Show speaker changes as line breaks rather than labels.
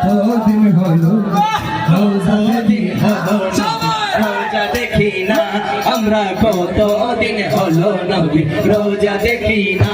কতদিন হলো
রোজা দেখি না আমরা, কতদিন হলো নবী রোজা দেখি না।